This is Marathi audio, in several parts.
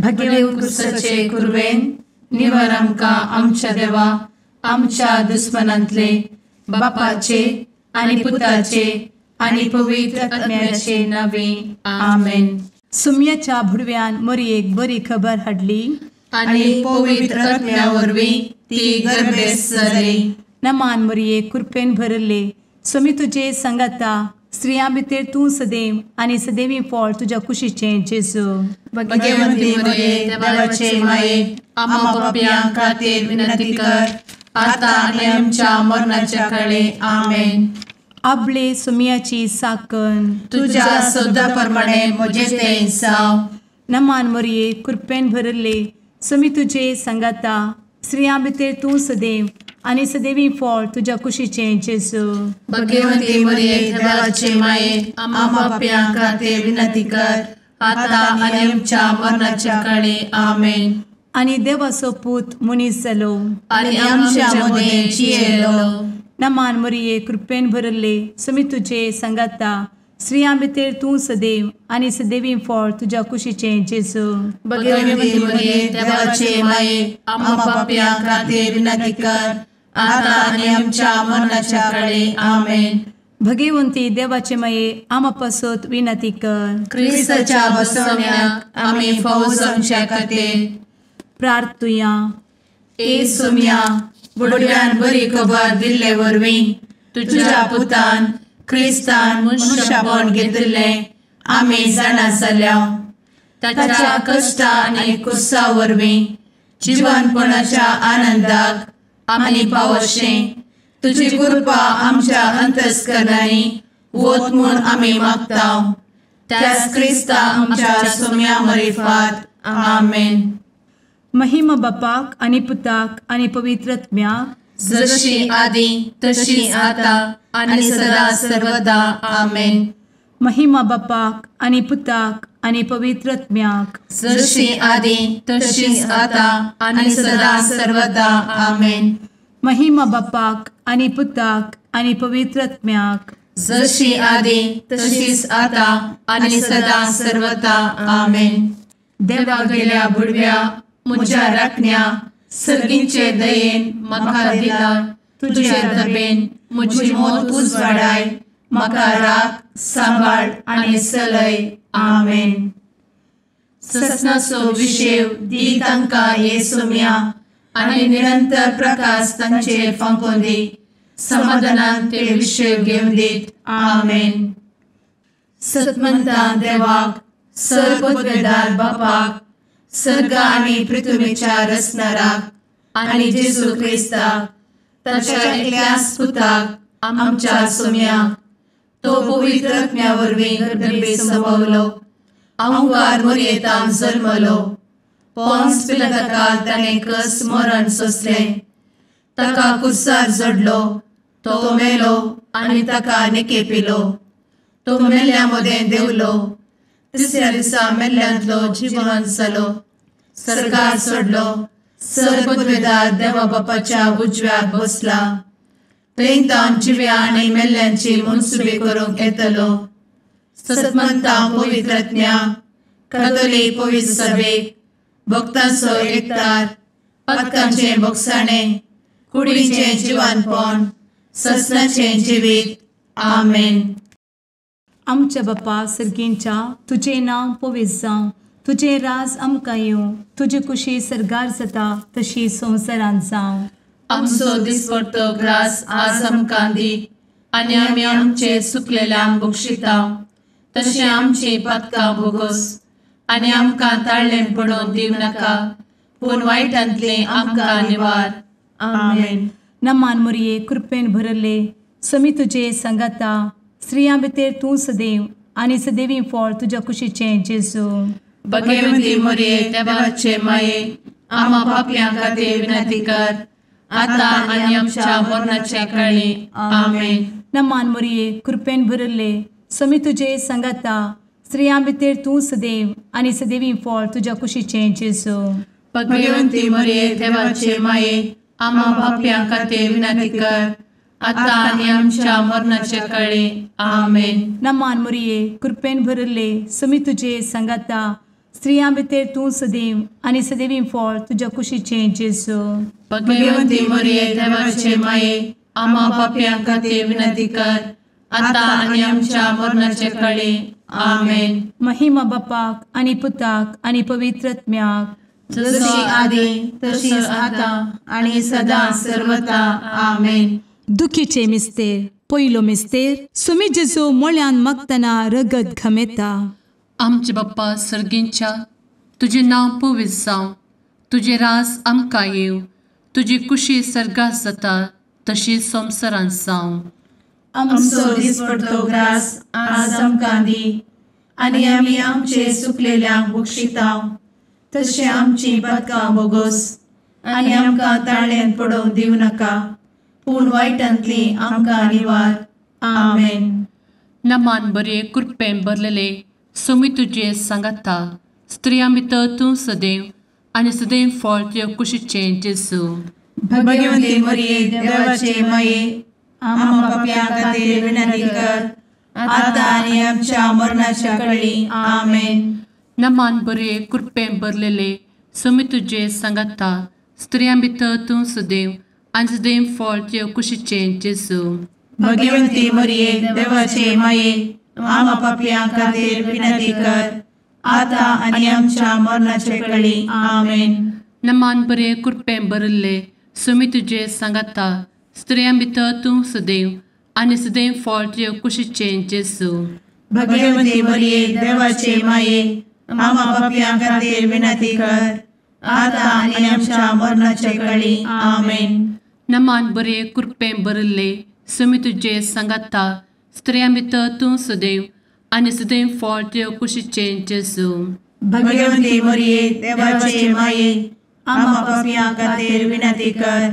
भगेवन कुर्साचे कुर्वेन निवार आमकां आमच्या देवा आमच्या दुस्मनांतले बापाचे आनी पुताचे आनी पवित्र आत्म्याचे नावे आमेन. सुम्याच्या भुडव्यान मरयेक बरी खबर हाडली आनी पवित्र आत्म्या वरवीं ती गर्भेस जाली. नमान मरयेक कृपेन भरले स्वामी तुजे संगाता स्त्रियां भितर तूं सदैव आनी सदैवी फळ तुज्या कुशीचें जेजू. भगवंती मरिये देवाचे माये आम्हा पाप्यां खातीर विनंती कर आता आनी आमच्या मरणाच्या काळी आमेन. आपले सुम्याची साकण तुझ्या सोदा प्रमाणे म्हजे तें जाव. नमान मरये कृपेन भरले स्वामी तुजे संगाता स्त्रियां भितर तूं सदैव आनी सदैवी फळ तुज्या कुशीचें जेजू. भगवंती मरिये देवाचे माये आम्हा पाप्यां खातीर विनंती कर आता आनी आमच्या मरणाच्या काळी आमेन. आनी देवाचो पूत मनीस जालो आनी आमच्या मदीं जियेलो. नमान मरये कृपेन भरले स्वामी तुजे संगाता स्त्रियां भितर तूं सदैव आनी सदैवी फळ तुज्या कुशीचें जेजू. भगवंती मरिये देवाचे माये आम्हा पाप्यां खातीर विनंती कर आता आनी आमच्या मरणाच्या काळी आमेन. भगवंती देवाचे माये आमा पासत विनंती कर. क्रिस्ताच्या बसवण्याक आमी फौज आमच्या खातीर प्रार्थुया. ए सुम्या बुडव्यान बरी खबर दिल्ले वरवीं तुज्या पुतान क्रिस्तान मनशापण घेतिल्लें आमी जाणा जाल्या. ताच्या कश्टा आनी कुर्सा वरवीं जिवनपणाच्या आनंदाक आमी पावशें तुजी कृपा आमच्या अंतस्करणांनी वत म्हूण आमी मागताव. त्याच क्रिस्ता आमच्या सुम्या मरिफात आमेन. महिमा बापाक आनी पुताक आनी पवित्र आत्म्याक जशी आदी तशी आता आनी सदा सर्वदा आमेन. महिमा बापाक आनी पुताक आनी पवित्र आत्म्याक जशी आदी तशीच आता आनी सदा सर्वदा आमेन. महिमा बापाक आनी पुताक आनी पवित्र आत्म्याक जशी आदी तशीच आता आनी सदा सर्वदा आमेन. देवा गेल्या बुडव्या म्हज्या राखण्या सर्गींचे दयेन म्हाका दिला तुजे दबेन म्हजी मोत उजवाडाय म्हाका राख सांबाळ आनी चलय आमेन. ससनाचो विशेव दी तांकां हे सुम्या आनी निरंतर प्रकाश तांचेर फांकून दी. समाधानान ते विशेव घेवन दीत आमेन. सतमंता देवाक सर्वपदवेदार बापाक सर्ग आनी पृथ्वीच्या रचणाराक आनी जेजू क्रिस्ताक ताच्या एकल्याच पुताक आमच्या सुम्याक तो पवित्र आत्म्या वरवीं गर्भेत संभवलो. अहंकार मरयेंत जल्मलो. पोंस पिलाताकाल ताणें कस मरण सोंसलें. ताका कुर्सार जडलो. तो मेलो आनी ताका निकेपिलो. तो मेल्ल्या मदें देंवलो. तिसऱ्या दिसा मेल्ल्यांतलो जिवंत जालो. सर्गार चडलो. सर्वपदवेदार देवा बापाच्या उजव्याक बसला. थंय तां जिव्या आनी मेल्ल्यांची मनसुबी करूंक येतलो. सतमंता पवित्र आत्म्या कातोलीक पवित्र सभेक भक्तांचो एकठार पातकांचें भोगसाणें कुडीचें जिवनपण ससनाचें जिवीत आमेन. आमच्या बापा सर्गींच्या तुजें नांव पवित्र जावं. तुजें राज आमकां येवं. तुजी कुशी सर्गार जाता तशी संवसारांत जावं. आमचो दिसपडटो ग्रास आज आमकां दी आनी आमी आमचे चुकलेल्यांक बक्षितांव. तशें आमची पातकां भोगोस आनी आमकां ताळ्ळें पडोवन दिवं नाका पूण वायटांतली आमकां निवार आमेन. नमान मरये कृपेन भरले स्वामी तुजे संगाता स्त्रियां भितर तूं सदैव आनी सदैवी फळ तुज्या कुशीचें जेजू. भगवंती मरिये देवाचे माये आम्हा पाप्यां खातीर विनंती कर आता आनी आमच्या मरणाच्या काळी आमेन. नमान मरये कृपेन भरले स्वामी तुजे संगाता स्त्रियां भितर तूं सदैव आनी सदैवी फळ तुज्या कुशीचें जेजू. भगवंती मरिये देवाचे माये आम्हा पाप्यां खातीर विनंती कर आता आनी आमच्या मरणाच्या काळी आमेन. नमान मरये कृपेन भरले स्वामी तुजे संगाता स्त्रियां भितर तूं सदैव आनी सदैवीं फळ तुज्या कुशीचें जेजू. भगवंती मरिये देवाचे माये, आम्हा पाप्यां खातीर विनंती कर, आता आनी आमच्या मरणाचे काळी. आमेन. महिमा बापाक आनी पुताक आनी पवित्र आत्म्याक, जशी आदी तशीच आता आणि सदा सर्वदा. आमेन. दुखीचे मिस्तेर. पयलो मिस्तेर. सुमी जेजू मोळ्यान मागतना रगत घामेता. आमचे बाप्पा सर्गींच्या, तुझे नांव पवित्र जावं, तुझे रास आमकां येव, तुजी कुशी सर्गास जाता तशी संवसारांत जावं. आमचो दिसपडटो ग्रास आज आमकां दी, आनी आमी आमचे चुकलेल्यांक बक्षितांव, तशें आमची पातकां बोगोस आनी आमकां ताळ्यान पडोवंक दिवं नाका, पूण वायटांतली आमकां निवार. आमेन. नमान बरे कृपेन भरलेले, सोमी तुजे सांगाता, स्त्रियां भितर तूं सदैव आनी सदैव फळ तुज्या कुशीचें जेजू. भगवंती मरिये देवाचे माये, आम्हा पाप्यां खातीर विनंती कर, आता आनी आमच्या मरणाच्या काळी. आमेन. नमान बरे कृपेन भरलेले, सोमी तुजे सांगाता, स्त्रियां भितर तूं सदैव आनी सदैव फळ तुज्या कुशीचें जेजू. भगवंती मरिये देवाचे माये, आम्हा पाप्यां खातीर विनंती कर, आता आनी आमच्या मरणाचे काळी. आमेन. नमान बरे कृपेन भरले, सोमी तुजे सांगाता, स्त्रियां भितर तूं सदैव आनी सदैव फळ तुज्या कुशीचें जेजू. भगवंती मरिये देवाचे माये, आम्हा पाप्यां खातीर विनंती कर, आता आनी आमच्या मरणाचे काळी. आमेन. नमान बरे कृपेन भरले, सोमी तुजे सांगाता, स्त्रियां भितर तूं सदैव आनी सदैव फळ तुज्या कुशीचें जेजू. भगवंती मरिये देवाचे माये, आम्हा पाप्यां खातीर विनंती कर,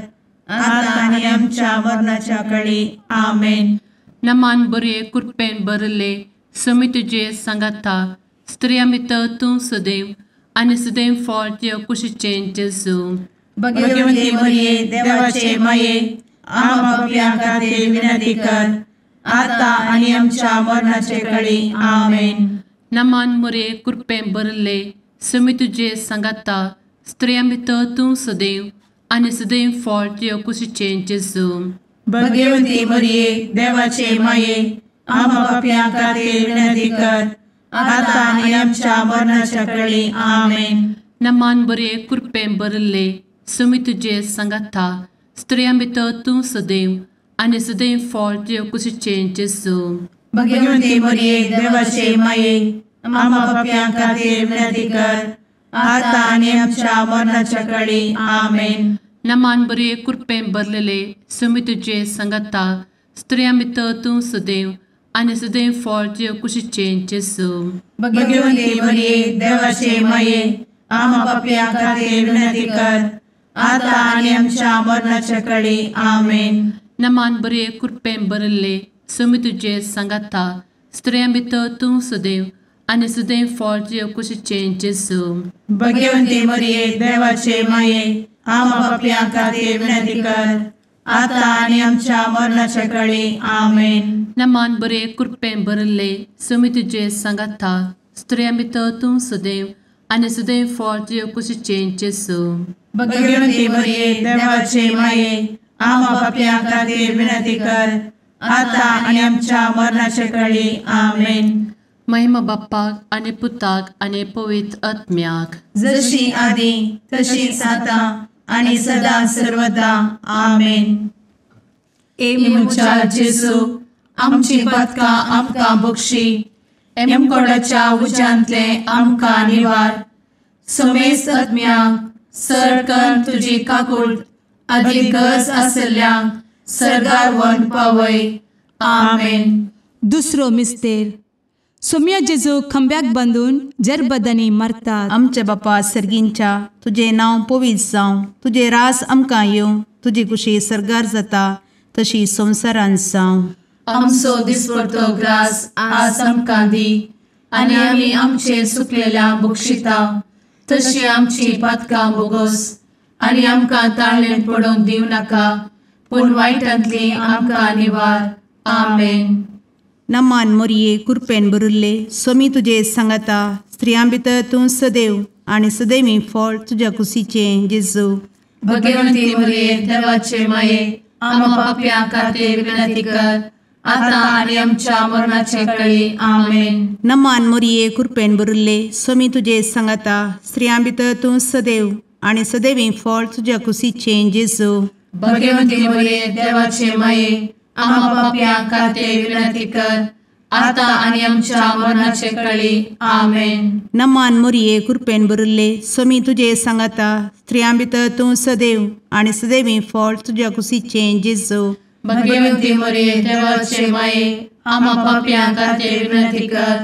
आता आनी आमच्या मरणाच्या काळी. आमेन. नमान बरे कृपेन भरले, सोमी तुजे सांगाता, स्त्रियां भितर तूं सदैव आनी सदैव फळ तुज्या कुशीचें जेजू. भगवंती मरिये देवाचे माये, आम्हा पाप्यां खातीर विनंती कर, आता आनी आमच्या मरणाचे काळी. आमेन. नमान बरे कृपेन भरले, सोमी तुजे सांगाता, स्त्रियां भितर तूं सदैव आनी सदैव फळ तुज्या कुशीचें जेजू. भगवंती मरिये देवाचे माये, आम्हा पाप्यां खातीर विनंती कर, आता आनी आमच्या मरणाच्या काळी. आमेन. नमान बरे कृपेन भरले, सोमी तुजे सांगाता, स्त्रियां भितर तूं सदैव आनी सदैव फळ तुज्या कुशीचें जेजू. भगवंती मरिये देवाचे माये, आम्हा पाप्यां खातीर विनंती कर, आता आनी आमच्या मरणाच्या काळी. आमेन. नमान बरे कृपेन भरलेले, सोमी तुजे सांगाता, स्त्रियां भितर तूं सदैव आनी सदैव फळ तुज्या कुशीचें जेजू. भगवंती मरिये देवाचे माये, आम्हा पाप्यां खातीर विनंती कर, आता आनी आमच्या मरणाच्या काळी. आमेन. नमान बरे कृपेन भरले, सोमी तुजे सांगाता, स्त्रियां भितर तूं सदैव आनी सदैव फळ तुज्या कुशीचें जेजू. भगवंती मरिये देवाचे माये, आम्हा पाप्यां खातीर विनंती कर, आता आनी आमच्या मरणाच्या काळी. आमेन. नमान बरे कृपेन भरले, सोमी तुजे सांगाता, स्त्रियां भितर तूं सदैव आनी सदैव फळ तुज्या कुशीचें जेजू. भगवंती मरिये देवाचे माये, आम्हा पाप्यां खातीर विनंती कर, आता आनी आमच्या मरणाचे काळी. आमेन. महिमा बाप्पाक आनी पुताक आनी पवित्र आत्म्याक, जशी आदी तशीच आता आनी सदा सर्वदा. आमेन. मुचा जेजू, आमची पातकां आमकां बक्षी, एमकोडाच्या उज्यांतले आमकां निवार. सोमेस आत्म्याक सरकन तुजी काकूट, आदी गरज आसल्यांक सर्गार व्हरून पावय. आमेन. दुसरो मिस्तेर. सोम्या जेजू खंब्याक बांदून जरबदांनी मारतात. आमच्या बापा सर्गींच्या, तुझे नांव पवित्र जावं, तुझे रास आमकां येवं, तुजी कुशी सर्गार जाता तशी संवसारांत जावं. आमचो दिसपडटो ग्रास आज आमकां दी, आनी आमी आमचे चुकलेल्यांक बक्षितांव, तशी आमची पातकां बोगोस आनी आमकां ताळ्यान पडोवंक दिवं नाका, पूण वायटांतली आमकां निवार. आमेन. नमान मरिये कृपेन भरले, सोमी तुजे सांगाता, स्त्रियां भितर तूं सदैव आणि सदैवी फळ तुझ्या कुशीचें जेजू. भगवंती मरिये देवाचे माये आम्हा पाप्यां खातीर विनंती कर आता आणि आमच्या मरणाचे काळी आमेन. नमान मोरये कृपेन भरिल्ले स्वामी तुजे सांगाता स्त्रियां भितर तूं सदैव आणि सदैवी फळ तुझ्या कुशीचें जेजू. भगवंती मरिये देवाचे माये आम्हा पाप्यां खातीर विनंती कर आता आणि आमच्या मरणाचे काळी आमेन. नमान मोरये कृपेन भरिल्ले स्वामी तुजे सांगाता स्त्रियां भितर तूं सदैव आणि सदैवी फळ तुझ्या कुशीचें जेजू. भगवंती मरिये देवाचे माये आम्हा पाप्यां खातीर विनंती कर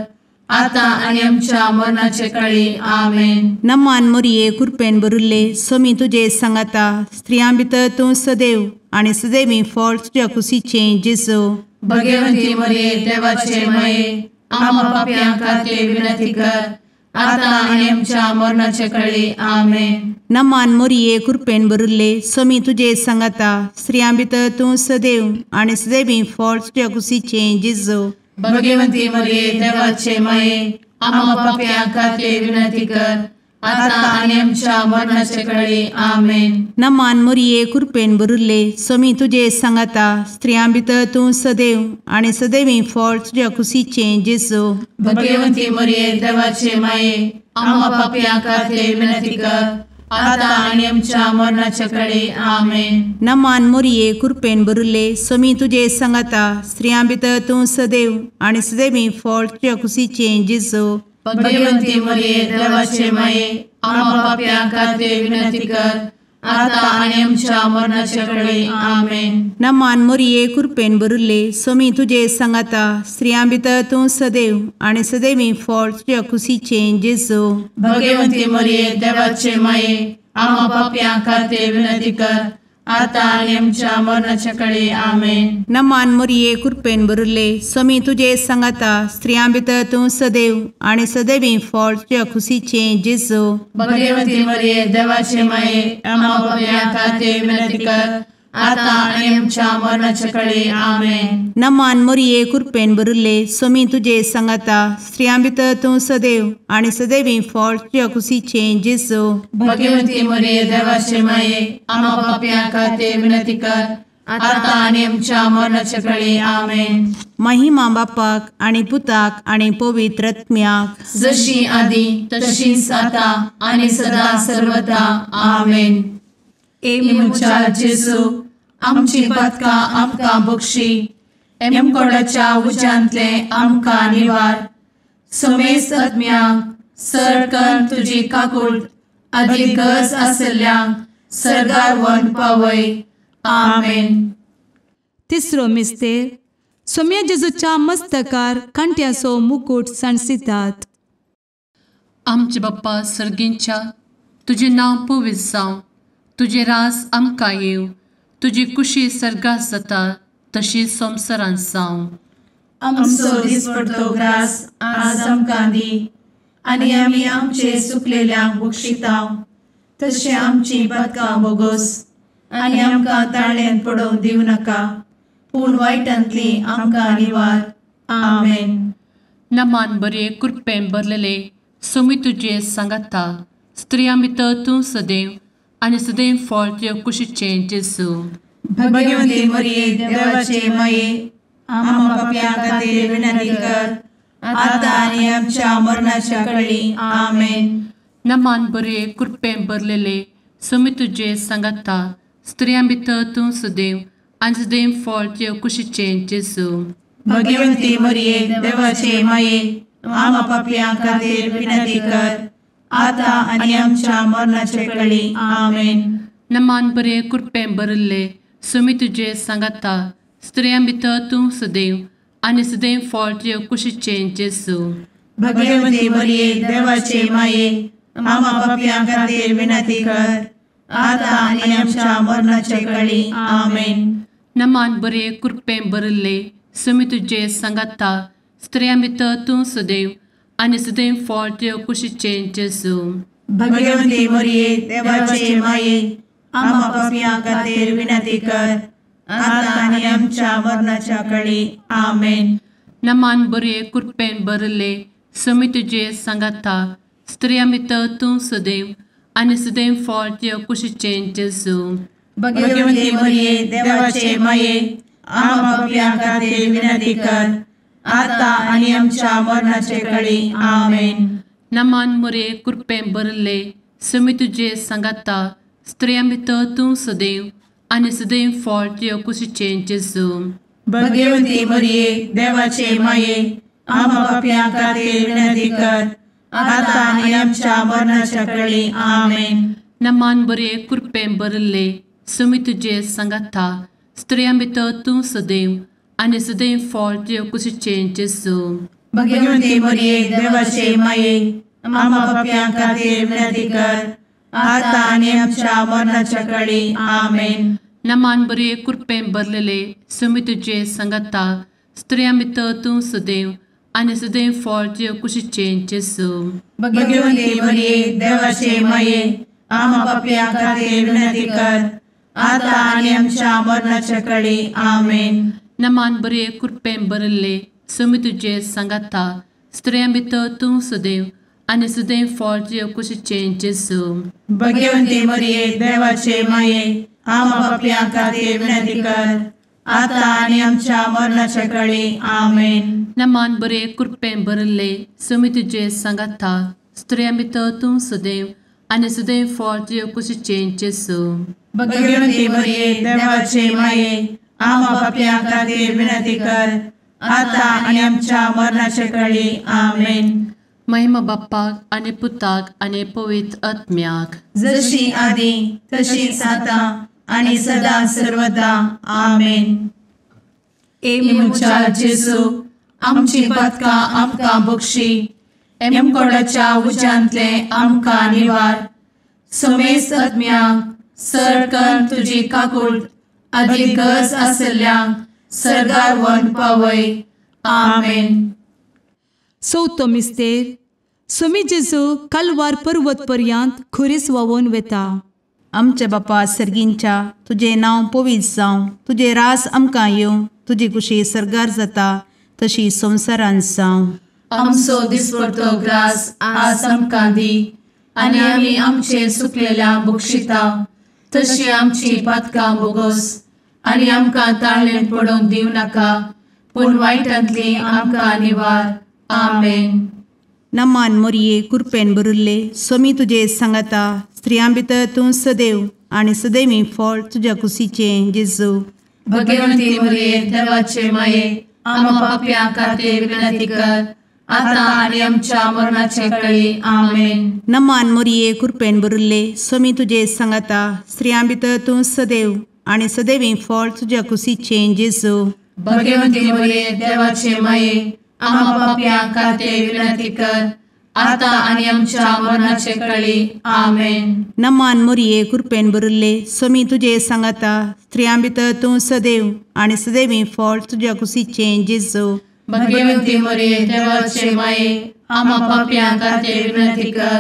आता आणि आमच्या मरणाचे काळी आमेन. नमान मोरये कृपेन भरिल्ले स्वामी तुजे सांगाता स्त्रियां भितर तूं सदैव आणि सदैवी फळ तुझ्या कुशीचें जेजू. भगवंती मरिये देवाचे माये आम्हा पाप्यां खातीर विनंती कर आता आणि आमच्या मरणाचे काळी आमेन. नमान मोरये कृपेन भरिल्ले स्वामी तुजे सांगाता स्त्रियां भितर तूं सदैव आणि सदैवी फळ तुझ्या कुशीचें जेजू. भगवंती मरिये देवाचे माये आम्हा पाप्यां खातीर विनंती कर आता आणि आमच्या मरणाचे काळी आमेन. नमान मोरये कृपेन भरिल्ले स्वामी तुजे सांगाता स्त्रियां भितर तूं सदैव आणि सदैवी फळ तुझ्या कुशीचें जेजू. भगवंती मरिये देवाचे माये आम्हा पाप्यां खातीर विनंती कर आता आणि आमच्या मरणाचे काळी आमेन. नमान मोरये कृपेन भरिल्ले स्वामी तुजे सांगाता स्त्रियां भितर तूं सदैव आणि सदैवी फळ तुझ्या कुशीचें जेजू. भगवंती मरिये देवाचे माये आम्हा पाप्यां खातीर विनंती कर आता आणि आमच्या मरणाचे काळी आमेन. नमान मोरये कृपेन भरिल्ले स्वामी तुजे सांगाता स्त्रियां भितर तूं सदैव आणि सदैवी फळ तुझ्या कुशीचें जेजू. भगवंती मरिये देवाचे माये आम्हा पाप्यां खातीर विनंती कर आता आणि आमच्या मरणाच्या काळी आमेन. नमान मोरये कृपेन भरिल्ले स्वामी तुजे सांगाता स्त्रियां भितर तूं सदैव आणि सदैवी फळ तुझ्या कुशीचें जेजू. भगवंती मरिये देवाचे माये आम्हा पाप्यां खातीर विनंती कर आता आणि आमच्या मरणाच्या काळी आमेन. नमान मोरये कृपेन भरिल्ले स्वामी तुजे सांगाता स्त्रियां भितर तूं सदैव आणि सदैवी फळ तुझ्या कुशीचें जेजू. भगवंती मरिये देवाचे माये आम्हा पाप्यां खातीर विनंती कर आता आणि आमच्या मरणाच्या काळी आमेन. महिमा बापाक आणि पुताक आणि पवित्र आत्म्याक जशी आधी तशीच आता आणि सदा सर्वदा आमेन. ए मुचा जेजू आमची पदकां आमकां बक्षी एमकोडाच्या उज्यांतले आमकां निवार. समेस्त आत्म्यांक सरकन तुजी काकूट अधिक गरज आसल्ल्यांक सरगार व्हरून पावय. आमेन. तिसरो मिस्तेर सोम्या जेजूच्या मस्तकार कांट्याचो मुकुट सणसितात. आमचे बाप्पा सर्गींच्या तुझे नांव पवित्र जावं तुझे रास आमकां येव तुजी कुशी सर्गास जाता तशी संवसारांत जावं. आमचो दिसपडटो ग्रास आज आमकां दी आनी आमी आमचे सुकलेल्यांक बक्षितांव तशें आमची पदकां बोगोस आनी आमकां ताळ्यान पडोवंक दिवं नाका पूण वायटांतली आमकां निवार. आमेन. नमान बरे कृपेन भरलेले सोमी तुजे सांगाता स्त्रियां भितर तूं सदैव आनी सदैव फळ तुज्या कुशीचें जेजू. भगवंती मरिये देवाचे माये आम्हा पाप्यां खातीर विनंती कर आता आनी आमच्या मरणाच्या काळी आमेन. नमान बरे कृपेन भरलेले सोमी तुजे सांगाता स्त्रियां भितर तूं सदैव आनी सदैव फळ तुज्या कुशीचें जेजू. भगवंती मरिये देवाचे माये आम्हा पाप्यां खातीर विनंती कर आता आनी आमच्या मरणाचे काळी आमेन. नमान बरे कृपेन भरले सोमी तुजे सांगाता स्त्रियां भितर तूं सदैव आनी सदैव फळ तुज्या कुशीचें जेजू. भगवंती मरिये देवाचे माये आम्हा पाप्यां खातीर विनंती कर आता आनी आमच्या मरणाचे काळी आमेन. नमान बरे कृपेन भरले सोमी तुजे सांगाता स्त्रियां भितर तूं सदैव आनी सदैव फळ तुज्या कुशीचें जेजू. भगवंती मरिये देवाचे माये आम्हा पाप्यां खातीर विनंती कर आता आनी आमच्या मरणाच्या काळी आमेन. नमान बरे कृपेन भरले सुमी तुजे सांगाता स्त्रियां भितर तूं सदैव आनी सदैव फळ तुज्या कुशीचें जेजू. भगवंती मरिये देवाचे माये आम्हा पापियां खातीर विनंती कर आता आनी आमच्या मरणाचे काळी आमेन. नमान मोरे कृपें भरले सुमी तुजे सांगाता स्त्रियां भितर तूं सदैव आनी सदैव फळ तुज्या कुशीचें जेजू. भगवंती मरिये देवाचे माये आम्हा पापियां खातीर विनंती कर आता आनी आमच्या मरणाच्या काळी आमेन. नमान बरे कृपें भरले सुमी तुजे सांगाता स्त्रियां भितर तूं सदैव आनी सदैव फळ तुज्या कुशीचें जेजू. भगवंती मरिये देवाचे माये आम्हा पापियां खातीर विनंती कर आता आनी आमच्या मरणाच्या काळी आमेन. नमान बरे कृपें भरलेले सुमी तुजे सांगाता स्त्रियां भितर तूं सदैव आनी सदैव फळ तुज्या कुशीचें जेजू. भगवंती मरिये देवाचे माये आम्हा पापियां खातीर विनंती कर आता आनी आमच्या मरणाच्या काळी आमेन. नमान बरे कृपें भरले सुमी तुजे सांगाता स्त्रियां भितर तूं सदैव आनी सदैव फळ तुज्या कुशीचें जेजू. भगवंती मरिये देवाचे माये आम्हा पापियां खातीर विनंती कर आता आनी आमच्या मरणाच्या काळी आमेन. नमान बरे कृपें भरले सुमी तुजे सांगाता स्त्रियां भितर तूं सदैव आनी सदैव फळ तुज्या कुशीचें जेजू. भगवंती मरिये देवाचे माये आम्हा पापियां खातीर विनंती कर आता आनी आमच्या मरणाच्या काळी आमेन. महिमा बाप्पाक आनी पुताक आनी पवित्र आत्म्याक जशी आदी तशीच आता आनी सदा सर्वदा आमेन. मुचा जेजू आमची पदकां आमकां बक्षी एमकोडाच्या उज्यांतले आमकां निवार. समेस्त आत्म्यांक सरकन तुजी काकूट आदी गरज आसल्यांक सर्गार व्हरून पावय. आमेन. चवथो मिस्तेर सुमी जेजू कलवार पर्वत पर्यंत खुरीस व्हांवून वेता. आमच्या बापा सर्गींच्या तुझे नांव पवित्र जावं, तुझे रास आमकां येवं, तुजी कुशी सरगार जाता तशी संवसारांत जावं. आमचो दिसपडटो ग्रास आज आमकां दी आनी आमी आमचे सुकलेल्यांक बक्षिता तशी आमची पदकां बोगोस आनी आमकां ताळ्ळेन पडोवंक दिवं नाका पूण वायटांतली आमकां निवार. आमेन. नमान मोरये कृपेन भरिल्ले सोमी तुजे सांगाता स्त्रियां भितर तूं सदैव आनी सदैवी फळ तुज्या कुशीचें जेजू. भगवंती मरिये देवाचे माये आम्हा पापियां खातीर विनंती कर आता आनी आमच्या मरणाचे काळी. आमेन. नमान मोरये कृपेन भरिल्ले सोमी तुजे सांगाता स्त्रियां भितर तूं सदैव आनी सदैवी फळ तुज्या कुशीचें जेजू. भगवंती मरिये देवाचे माये आम्हा पापियां खातीर विनंती कर आता आनी आमच्या मरणाचे काळी. आमेन. नमान मोरये कृपेन भरिल्ले सोमी तुजे सांगाता स्त्रियां भितर तूं सदैव आनी सदैवी फळ तुज्या कुशीचें जेजू. भगवंती मरिये देवाचे माये आम्हा पापियां खातीर विनंती कर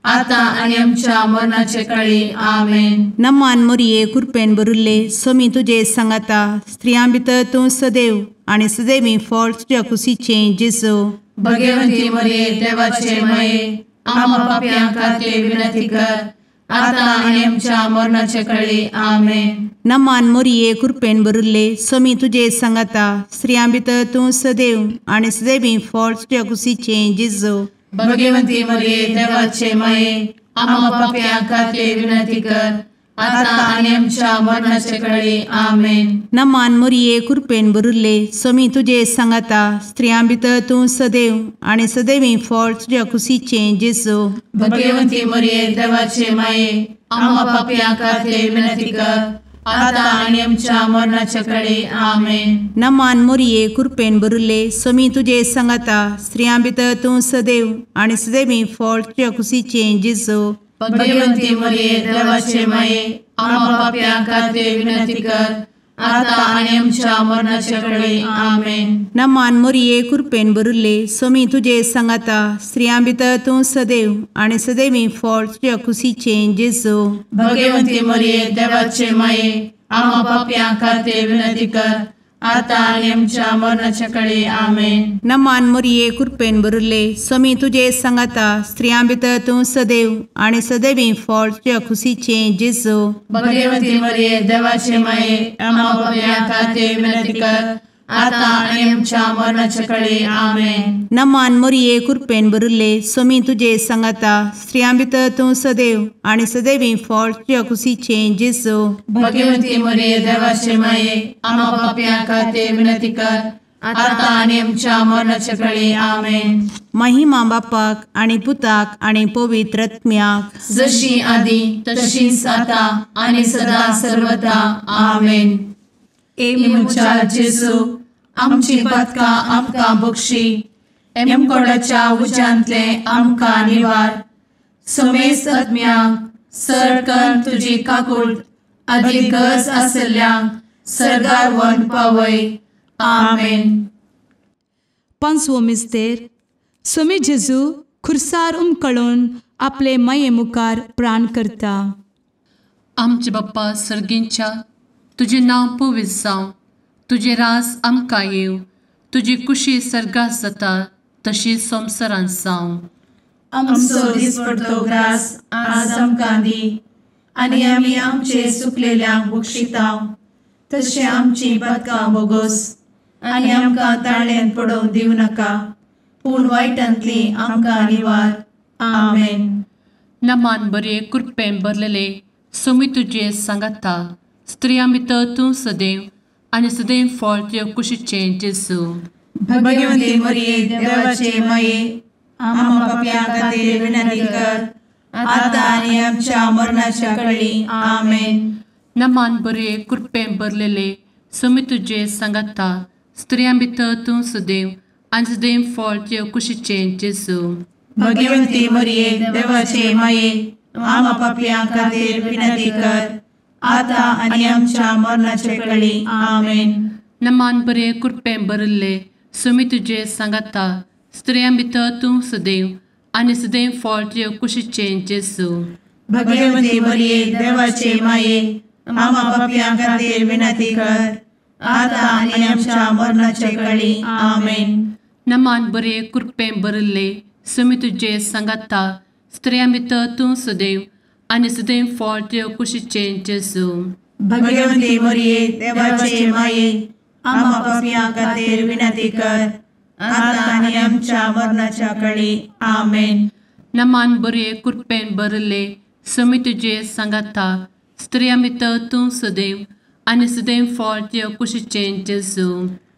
आता आनी आमच्या मरणाचे काळी. आमेन. नमान मोरये कृपेन भरिल्ले सोमी तुजे सांगाता स्त्रियां भितर तूं सदैव आनी सदैवी फळ तुज्या कुशीचें जेजू. भगवंती मरिये देवाचे माये आम्हा पापियां खातीर विनंती कर आता आनी आमच्या मरणाचे काळी. आमेन. नमान मोरये कृपेन भरिल्ले सोमी तुजे सांगाता स्त्रियां भितर तूं सदैव आनी सदैवी फळ तुज्या कुशीचें जेजू. भगवंती मरिये देवाचे माये आम्हा पापियां खातीर विनंती कर आता आनी आमच्या मरणाचे काळी. आमेन. नमान मोरये कृपेन भरिल्ले सोमी तुजे सांगाता स्त्रियां भितर तूं सदैव आनी सदैवी फळ तुज्या कुशीचें जेजू. भगवंती मरिये देवाचे माये आम्हा पापियां खातीर विनंती कर आता आनी आमच्या मरणाचे काळी. आमेन. नमान मोरये कृपेन भरिल्ले सोमी तुजे सांगाता स्त्रियां भितर तूं सदैव आनी सदैवी फळ तुज्या कुशीचें जेजू. भगवंती मरिये देवाचे माये आम्हा पापियां खातीर विनंती कर आता आनी आमच्या मरणाचे काळी. आमेन. नमान मोरये कृपेन भरिल्ले सोमी तुजे सांगाता स्त्रियां भितर तूं सदैव आनी सदैवी फळ तुज्या कुशीचें जेजू. भगवंती मरिये देवाचे माये आम्हा पापियां खातीर विनंती कर आता आणि आमच्या मरणाच्या काळी आमेन. नमान मोरये कृपेन बरुल्ले स्वामी तुझे सांगाता स्त्रियां भितर तूं सदैव आणि सदैवी फळ तुझ्या खुशीचे जेजू. भगवती मरिये देवाचे माये आम्हा पाप्यां खातीर विनंती कर. आता आणि आमच्या मरणाच्या काळी आमेन. नमान मोरये कृपेन बरुल्ले स्वामी तुझे सांगाता स्त्रियां भितर तूं सदैव आणि सदैवी फळ तुझ्या खुशीचे जेजू. भगवती मरिये देवाचे माये आम्हा पाप्यां खातीर विनंती कर. आता आणि आमच्या मरणाच्या काळी आमेन. महिमा बापाक आणि पुताक आणि पवित्र आत्म्याक जशी आधी तशीच आता आणि सदा सर्वदा आमेन. मुचा जेजू आमची पदका आमकां बक्षी. कोणाच्या उज्यांतले आमकां निवार. समेस्त आत्म्यांक सडकन तुजी काकूट अधिक गरज आसल्ल्यांक सर्गार व्हरून पावय. आमेन. पांचवो मिस्तेर स्वामी जेजू खुर्सार उमकळून आपले माये मुखार प्राण करता. आमचे बाप्पा सर्गींच्या तुझे नाव पवित्र जावं. तुझे राज आमकां येव. तुजी कुशी सर्गात जाता तशी संवसारांत जावं. आमचो दिसपडटो ग्रास आज आमकां दी. आनी आमी आमचे सुकलेल्यांक बक्षितांव. तशें आमची पदकां बोगोस आनी आमकां ताळ्यान पडोवंक दिवं नाका. पूण वायटांतली आमकां निवार. आमेन. नमान बरे कृपेन भरलेले स्वामी तुझे सांगाता स्त्रियां भितर तूं सदैव आणि सदैव फळ तुझ्या कुशीचे जेजू. भगवती मरिये देवाचे माये आम्हा पाप्यां खातीर विनंती कर. आता आनी आमच्या मरणाच्या काळी आमेन. नमान बरे कृपेन भरलेले स्वामी तुझे सांगाता स्त्रियां भितर तूं सदैव आणि सदैव फळ तुझ्या कुशीचे जेजू. भगवती मरिये देवाचे माये आम्हा पाप्यां खातीर विनंती कर. आता आनी आमच्या मरणाच्या काळी आमेन. नमान बरे कृपेन भरले स्वामी तुझे सांगाता स्त्रियां भितर तूं सदैव आणि सदैव फळ तुझ्या कुशीचे जेजू. भगवती मरिये देवाचे माये आम्हा पाप्यां खातीर विनंती कर. आता आनी आमच्या मरणाच्या काळी आमेन. नमान बरे कृपेन भरले स्वामी तुझे सांगाता स्त्रियां भितर तूं सदैव आणि सदैव फळ तुझ्या कुशीचे जेजू. भगवती मरिये देवाचे माये आम्हा पाप्यां खातीर विनंती कर. आता आनी आमच्या मरणाच्या काळी आमेन. नमान बरे कृपेन भरले स्वामी तुझे सांगाता स्त्रियां भितर तूं सदैव आणि सदैव फळ तुझ्या कुशीचे जेजू.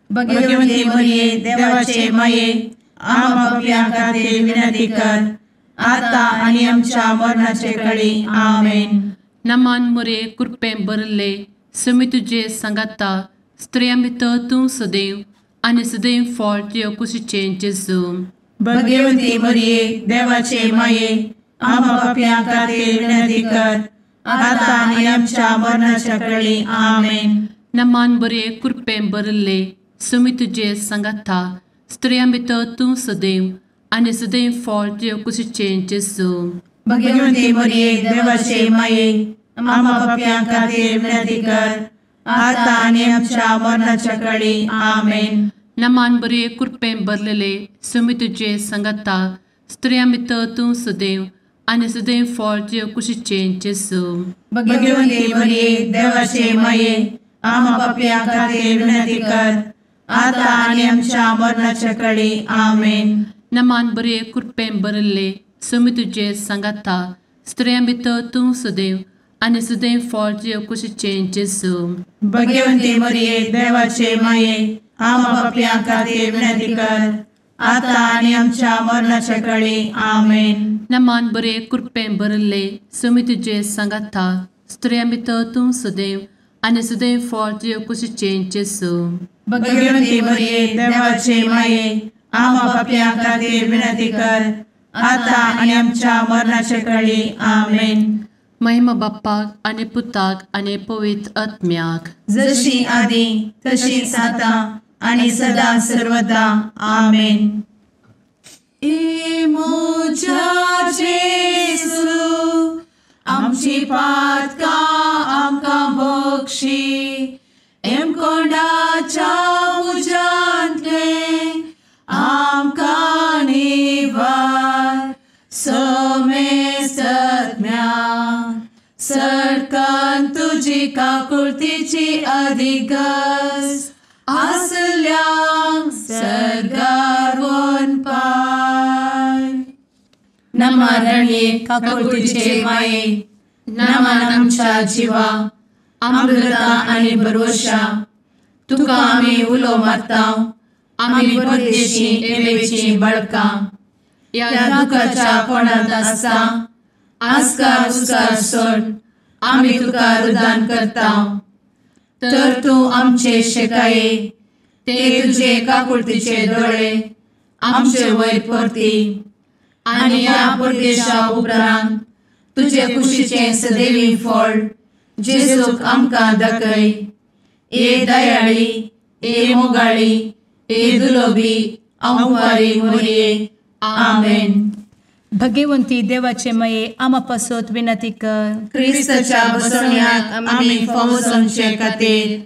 भगवती मरिये देवाचे माये आम्हा पाप्यां खातीर विनंती कर. आता आनी आमच्या मरणाच्या काळी आमेन. नमान बरे कृपेन भरले स्वामी तुझे सांगाता स्त्रियां भितर तूं सदैव आणि सदैव फळ तुझ्या कुशीचे जेजू. भगवती मरिये देवाचे माये आम्हा पाप्यां खातीर विनंती कर. आता आनी आमच्या मरणाच्या काळी आमेन. नमान बरे कृपेन भरले स्वामी तुझे सांगाता स्त्रियां भितर तूं सदैव आणि सदैव फळ तुझ्या कुशीचे जेजू. भगवती मरिये देवाचे माये आम्हा पाप्यां खातीर विनंती कर. आता आनी आमच्या मरणाच्या काळी आमेन. नमान बरे कृपेन भरलेले स्वामी तुझे सांगाता स्त्रियां भितर तूं सदैव आणि सदैव फळ तुझ्या कुशीचे जेजू. भगवती मरिये देवाचे माये आम्हा पाप्यां खातीर विनंती कर. आता आनी आमच्या मरणाच्या काळी आमेन. नमान बरे कृपेन भरले स्वामी तुझे सांगाता स्त्रियां भितर तूं सदैव आणि सदैव फळ तुझ्या कुशीचे जेजू. भगवती मरिये देवाचे माये आम्हा पाप्यां खातीर विनंती कर. आता आनी आमच्या मरणाच्या काळी आमेन. नमान बरे कृपेन भरले स्वामी तुझे सांगाता स्त्रियां भितर तूं सदैव आणि सदैव फळ तुझ्या कुशीचे जेजू. भगवती मरिये देवाचे माये आम्हा पाप्यां खातीर विनंती कर. आता आनी आमच्या मरणाच्या काळी आमेन. महिमा बाप्पाक आणि पुताक आणि पवित्र आत्म्याक जशी आधी तशीच आता आणि सदा सर्वदा आमेन. मोजा जेजू आमची पातकां आमकां बक्षी. कोणाच्या पण तुझी काकुळतीची अधिकस आसल्या सरगार वन पाय. नमारणे काकुळतीचे माये नमान आमच्या जिवा अमृता आणि भरवशा तुका आम्ही उलो मारताव. आम्ही परदेशी एवेची बळका या दुखाच्या कोणात असता आस्कार उस्कार सोड आम्ही तुका रुदान करताव. तर तू आमचे शेकाये ते तुझे काकुळतीचे डोळे आमचे वयर परती आणि या परदेशा उपरांत तुझे कुशीचे सदैवी फळ जेजूक आमकां दाखय. ए दयाळी ए मोगाळी ए दुलोबी अंवारी मोरये. आमेन. भगवंती देवाचे मये आमा पासत विनंती कर. क्रिस्ताच्या बसवण्यात आम्ही फौजोंचे खातीर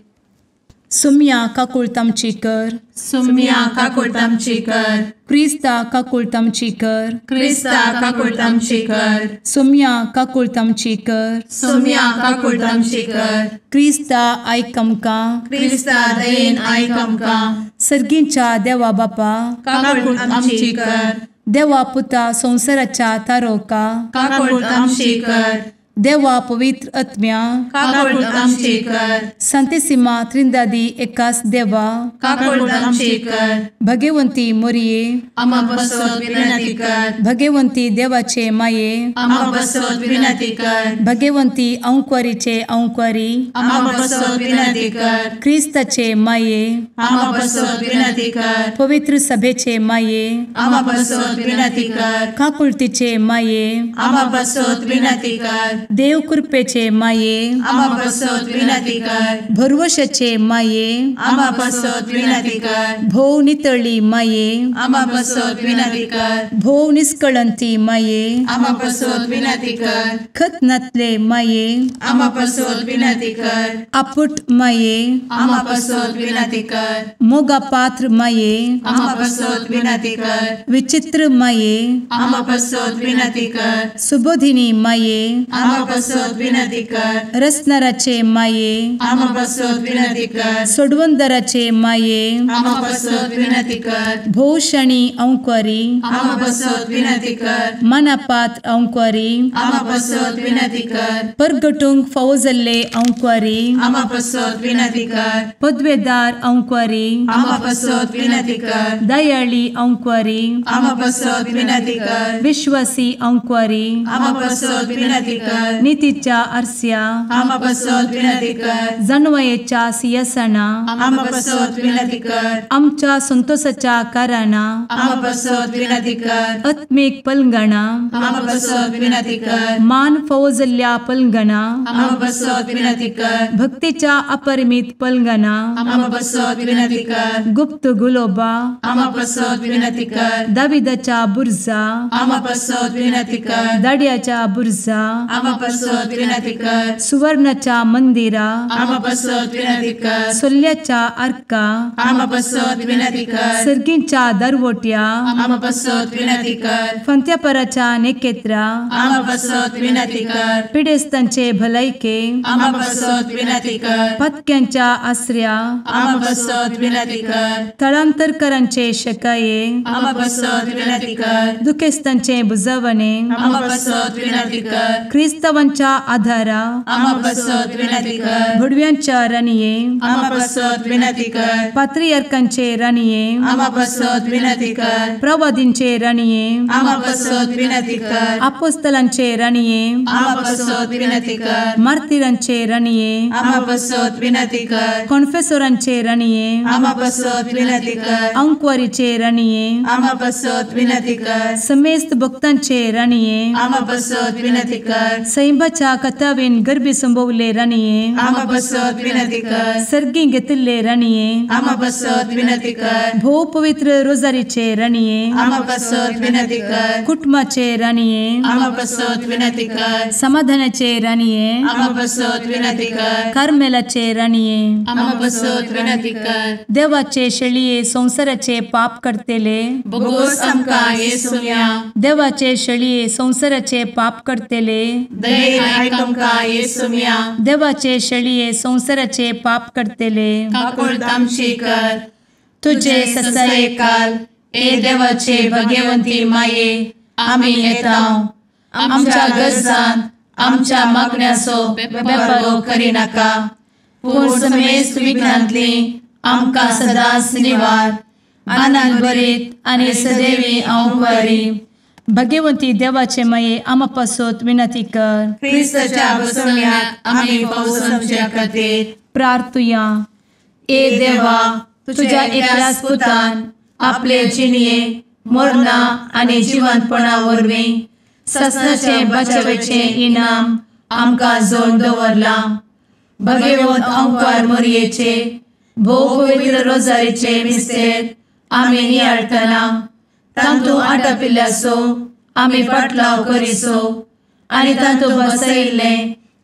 सुम्या काकुळतामची कर. सुम्या काकुळतामची कर. क्रिस्ता काकुळतामची कर. क्रिस्ता काकुळतामची कर. सुम्या काकुळतामची कर. सुम्या काकुळतामची कर. क्रिस्ता आयकमका. क्रिस्ता दयेन आयक आमकां. सर्गींच्या देवा बापा काकुळतामची कर. देवा पुता संसाराच्या तारोका. काकुळतामची कर. देवा पवित्र आत्म्या काकुळतामची कर. संतेसिमा त्रिंदादी एकाच देवा काकुळतामची कर. भगवंती मोरये. आम्हा बसवत विनंती कर. भगवंती देवाचे माये. आम्हा बसवत विनंती कर. भगवंती अंक्वारीचे अंक्वारी. आम्हा बसवत विनंती कर. ख्रिस्ताचे माये. आम्हा बसवत विनंती कर. पवित्र सभेचे माये. आम्हा बसवत विनंती कर. काकुळतीचे माये. आम्हा बसवत विनंती कर. देव कृपेचे माये. आम्हा बसवत विनंती कर. भरवशाचे माये. आम्हा बसवत विनंती कर. भोव नितळी माये. आम्हा बसवत विनंती कर. भोव निष्कळंती माये. आम्हा बसवत विनंती कर. खतनातले माये. आम्हा बसवत विनंती कर. आपुट माये. आम्हा बसवत विनंती कर. मोगा पात्र माये. आम्हा बसवत विनंती कर. विचित्र माये. आम्हा बसवत विनंती कर. सुबोधिनी माये. आम्हा बसवत विनंती कर. रसनाराचे माये. आम्हा बसवत विनंती कर. सोडवंदराचे माये. आम्हा बसवत विनंती कर. भोषणी अंक्वारी. आम्हा बसवत विनंती कर. मनापात्र अंक्वारी. आम्हा बसवत विनंती कर. परगटूंक फौजल्ले अंक्वारी. आम्हा बसवत विनंती कर. पदवेदार अंक्वारी. आम्हा बसवत विनंती कर. दयाळी अंक्वारी. आम्हा बसवत विनंती कर. विश्वासी अंक्वारी. आम्हा बसवत विनंती कर. नीतीच्या आरस्या. आम्हा बसवत विनंती कर. जाणवयेच्या सिंहासना. आम्हा बसवत विनंती कर. आमच्या संतोषाच्या कारणा. आम्हा बसवत विनंती कर. आत्मिक पलंगणा. आम्हा बसवत विनंती कर. मान फौजल्या पलंगणा. आम्हा बसवत विनंती कर. भक्तीच्या अपरिमित पलंगणा. आम्हा बसवत विनंती कर. गुप्त गुलोबा. आम्हा बसवत विनंती कर. दाविदाच्या बुरजा. आम्हा बसवत विनंती कर. दाड्याच्या बुरजा. आम्हा बसवत विनंती कर. सुवर्णाच्या मंदिरा. आम्हा बसवत विनंती कर. सोल्याच्या अर्का. आम्हा बसवत विनंती कर. सर्गींच्या दरवोट्या. आम्हा बसवत विनंती कर. फंत्यापराच्या नेकेत्रा. आम्हा बसवत विनंती कर. पिडेस्तांचे भलायके. आम्हा बसवत विनंती कर. पथक्यांच्या आश्रया. आम्हा बसवत विनंती कर. स्थळांतरकरांचे शकाये. आम्हा बसवत विनंती कर. दुखेस्तांचे बुजावणे. आम्हा बसवत विनंती कर. ख्रिस्तवांच्या आधारा. आम्हा बसवत विनंती कर. भडव्यांच्या राणीये. आम्हा बसवत विनंती कर. पात्रियार्कांचे राणीये. आम्हा बसवत विनंती कर. प्रवादींचे राणीये. आम्हा बसवत विनंती कर. अपोस्तलांचे राणीये. आम्हा बसवत विनंती कर. मार्तिरांचे राणीये. आम्हा बसवत विनंती कर. कॉन्फेसोरांचे राणीये. आम्हा बसवत विनंती कर. अंक्वारीचे राणीये. आम्हा बसवत विनंती कर. समेस्त भक्तांचे राणीये. आम्हा बसवत विनंती कर. सैंबाच्या कथावेन गर्भी संभवले राणीये. आम्हा बसवत विनंती कर. सर्गी घेतले राणीये. आम्हा बसवत विनंती कर. भो पवित्र रोजारीचे राणीये. आम्हा बसवत विनंती कर. कुटुंबाचे राणीये. आम्हा बसवत विनंती कर. समाधानाचे राणीये. आम्हा बसवत विनंती कर. कार्मेलाचे राणीये. आम्हा बसवत विनंती कर. देवाचे शेळीये संसाराचे पाप करतेले. बगोस आमकां येसूया. देवाचे शेळीये संसाराचे पाप करतेले. दये आयक आमकां येसुम्या देवाचे शेळये संवसाराचे पाप करतेले काकूळ आमची कर तुझे ससाये काल ए देवाचे भगवंती माये आमी येता आमच्या गरजांत आमच्या मागण्याचो बेपारो करिनाका पूण समेस्त विघ्नांतली आमकां सदांच निवार आनंद भरीत आनी सदैवी औंकवारी भगवंती देवाचे माये आमा पासत विनंती कर क्रिस्ताच्या बसवण्यात आमी पावस आमच्या खातीर प्रार्थुया ए देवा तुझ्या एकल्याच पुतान आपले जिणये मरणा आनी जिवंतपणा वरवीं ससनाचे बचावेचे इनाम आमकां जोड दवरला भगवंत औंकार मोरयेचे भोव पवित्र रोजारीचे मिस्तेर आमी नियाळटना तांतू आटापिल्ल्याचो आमी पाटलाव करिसो आनी तांतू बसयिल्ले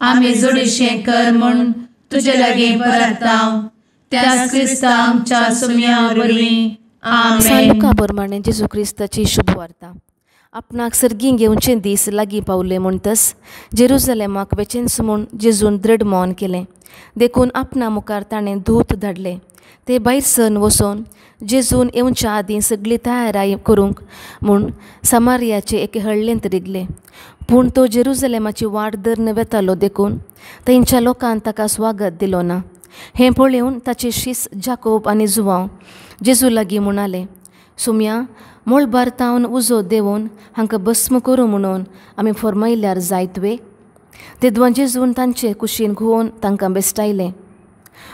आमी जोडीशें कर म्हूण तुजे लागीं परतांव त्याच क्रिस्ता आमच्या सुम्या वरवीं आमेन. लुका प्रमाणे जेजू क्रिस्ताची शुभवार्ता. आपणाक सर्गीं घेवचे दीस लागीं पावले म्हणटच जेरुसलेमाक वेचेंच म्हूण जेजून दृढ मौन केलें. देखून आपणा मुखार ताणें दूत धाडले. ते भायर सरून वचोन जेजून येवच्या आदीं सगळी तयाराई करूंक म्हूण समारियाचे एके हळ्ळेंत रिगले. पूण तो जेरुसलेमाची वाट धरून वेतालो देखून थंयच्या लोकांन ताका स्वागत दिलो ना. हें पळोवन ताचे शिस जाकोब आनी जुवांव जेजू लागीं म्हणाले, सुम्या मोळ भारतावन उजो देवून हांकां भस्म करूं म्हणून आमी फर्मायल्यार जायतवे. तेदवां जेजून तांचे कुशीन घुंवोवन तांकां बेस्टायलें.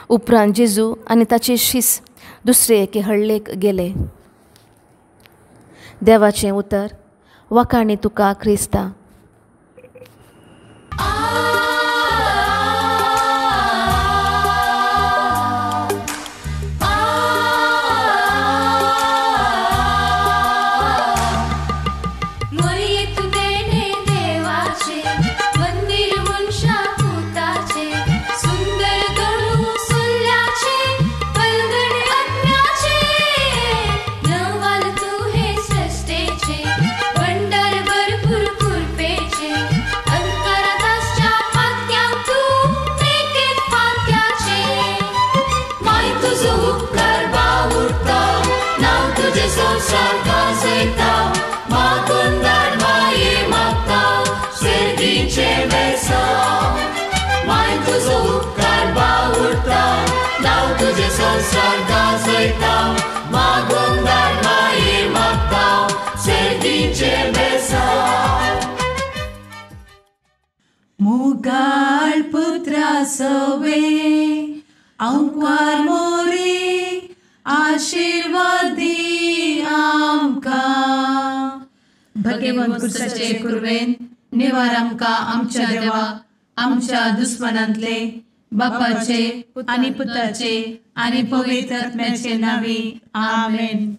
उपरांत जेजू आनी ताचे शिस दुसरे एके हळ्ळेक गेले. देवाचें उतर. वाखाणी तुका क्रिस्ता. मुगाळ पुत्रा सवे औंकवार मोरी आशीर्वाद दी आमकां. भगवंत क्रिस्ताचे कुरवेन निवार आमकां आमच्या देवा आमच्या दुस्मनांतले बापाचे आनी पुताचे आनी पवित्र आत्म्याचे नांवी आमेन.